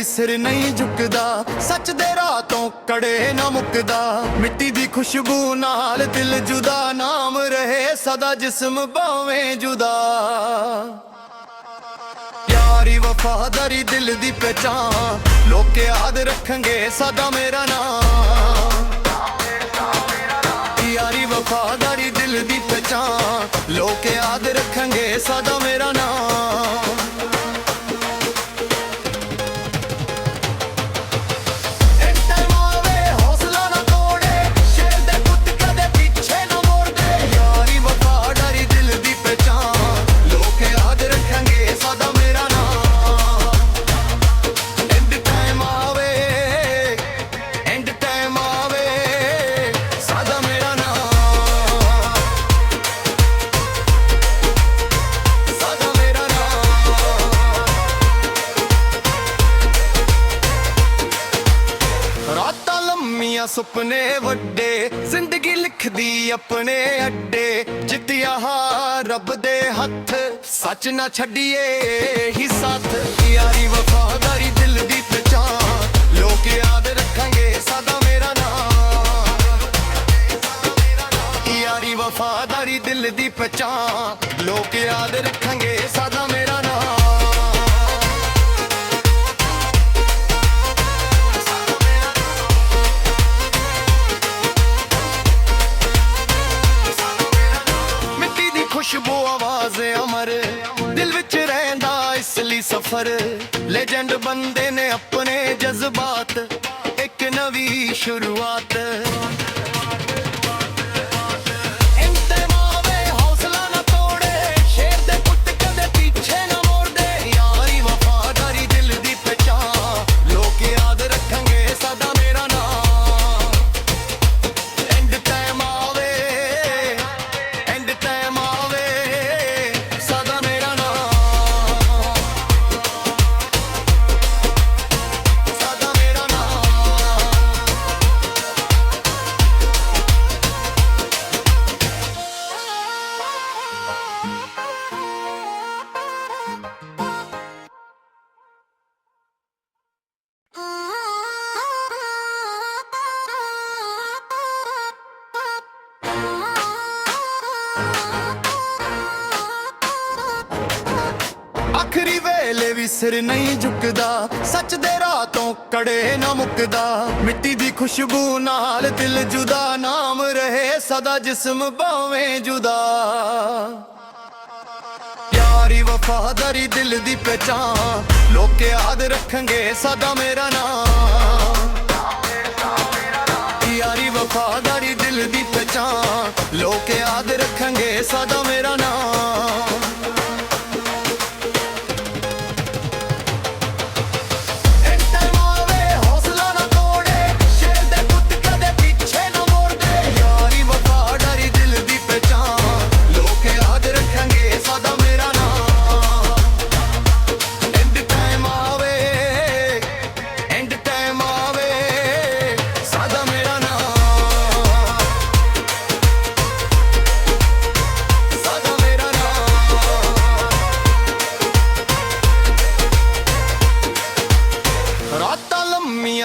ਵੀ ਸਿਰ ਨਹੀਂ ਝੁਕਦਾ, ਸੱਚ ਦੇ ਰਾਹ ਤੋਂ ਕੜੇ ਨਾ ਮੁੱਕਦਾ। ਮਿੱਟੀ ਦੀ ਖੁਸ਼ਬੂ ਨਾਲ ਦਿਲ ਜੁਦਾ, ਨਾਮ ਰਹੇ ਸਦਾ ਜਿਸਮ ਭਾਵੇਂ ਜੁਦਾ। ਯਾਰੀ ਵਫਾਦਾਰੀ ਦਿਲ ਦੀ ਪਹਿਚਾਨ, ਲੋਕ ਯਾਦ ਰੱਖਣਗੇ ਸਦਾ ਮੇਰਾ ਨਾਮ। ਯਾਰੀ ਵਫਾਦਾਰੀ ਦਿਲ ਦੀ ਪਹਿਚਾਨ, ਲੋਕ ਯਾਦ ਰੱਖਣਗੇ ਸਦਾ ਮੇਰਾ ਨਾਮ। ਸੁਪਨੇ ਵੱਡੇ, ਜ਼ਿੰਦਗੀ ਲਿਖਦੀ ਆਪਣੇ ਅੱਡੇ। ਜਿੱਤਿਆ ਰੱਬ ਦੇ ਹੱਥ, ਸੱਚ ਨਾ ਛੱਡੀਏ ਹੀ ਸਾਥ। ਯਾਰੀ ਵਫਾਦਾਰੀ ਦਿਲ ਦੀ ਪਹਿਚਾਨ, ਲੋਕ ਯਾਦ ਰੱਖਣਗੇ ਸਦਾ ਮੇਰਾ ਨਾਮ। ਯਾਰੀ ਵਫਾਦਾਰੀ ਦਿਲ ਦੀ ਪਹਿਚਾਨ, ਲੋਕ ਯਾਦ ਰੱਖਣਗੇ ਸਦਾ ਮੇਰਾ ਨਾਮ। ਖੁਸ਼ਬੂ ਆਵਾਜ਼ ਅਮਰ, ਦਿਲ ਵਿੱਚ ਰਹਿੰਦਾ ਇਸ ਲਈ ਸਫਰ। ਲੈਜੈਂਡ ਬੰਦੇ ਨੇ ਆਪਣੇ ਜਜ਼ਬਾਤ, ਇੱਕ ਨਵੀਂ ਸ਼ੁਰੂਆਤ। ਆਖਰੀ ਵੇਲੇ ਵੀ ਸਿਰ ਨਹੀਂ ਝੁਕਦਾ, ਸੱਚ ਦੇ ਰਾਹ ਤੋਂ ਕੜੇ ਨਾ ਮੁੱਕਦਾ। ਮਿੱਟੀ ਦੀ ਖੁਸ਼ਬੂ ਨਾਲ ਦਿਲ ਜੁਦਾ, ਨਾਮ ਰਹੇ ਸਦਾ ਜਿਸਮ ਭਾਵੇਂ ਜੁਦਾ। ਯਾਰੀ ਵਫਾਦਾਰੀ ਦਿਲ ਦੀ ਪਹਿਚਾਨ, ਲੋਕ ਯਾਦ ਰੱਖਣਗੇ ਸਦਾ ਮੇਰਾ ਨਾਮ। ਯਾਰੀ ਵਫਾਦਾਰੀ ਦਿਲ ਦੀ ਪਹਿਚਾਨ, ਲੋਕ ਯਾਦ ਰੱਖਣਗੇ ਸਦਾ ਮੇਰਾ ਨਾਮ।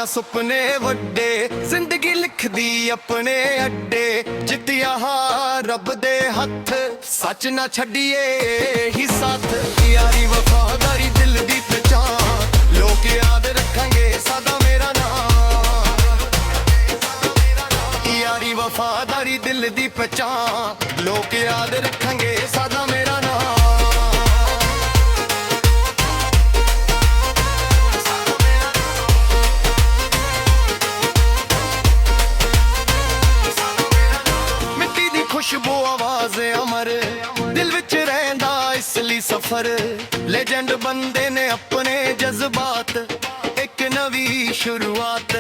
ਸੁਪਨੇ ਵੱਡੇ, ਜ਼ਿੰਦਗੀ ਲਿਖਦੀ ਆਪਣੇ ਅੱਡੇ। ਜਿੱਤਿਆ ਰੱਬ ਦੇ ਹੱਥ, ਸੱਚ ਨਾ ਛੱਡੀਏ ਹੀ ਸਾਥ। ਯਾਰੀ ਵਫਾਦਾਰੀ ਦਿਲ ਦੀ ਪਹਿਚਾਨ, ਲੋਕ ਯਾਦ ਰੱਖਣਗੇ ਸਦਾ ਮੇਰਾ ਨਾਮ। ਯਾਰੀ ਵਫਾਦਾਰੀ ਦਿਲ ਦੀ ਪਹਿਚਾਨ, ਲੋਕ ਯਾਦ ਰੱਖਣਗੇ ਸਦਾ ਮੇਰਾ ਨਾਮ। ਖੁਸ਼ਬੂ ਆਵਾਜ਼ ਅਮਰ, ਦਿਲ ਵਿੱਚ ਰਹਿੰਦਾ ਇਸ ਲਈ ਸਫਰ। ਲੈਜੈਂਡ ਬੰਦੇ ਨੇ ਆਪਣੇ ਜਜ਼ਬਾਤ, ਇੱਕ ਨਵੀਂ ਸ਼ੁਰੂਆਤ।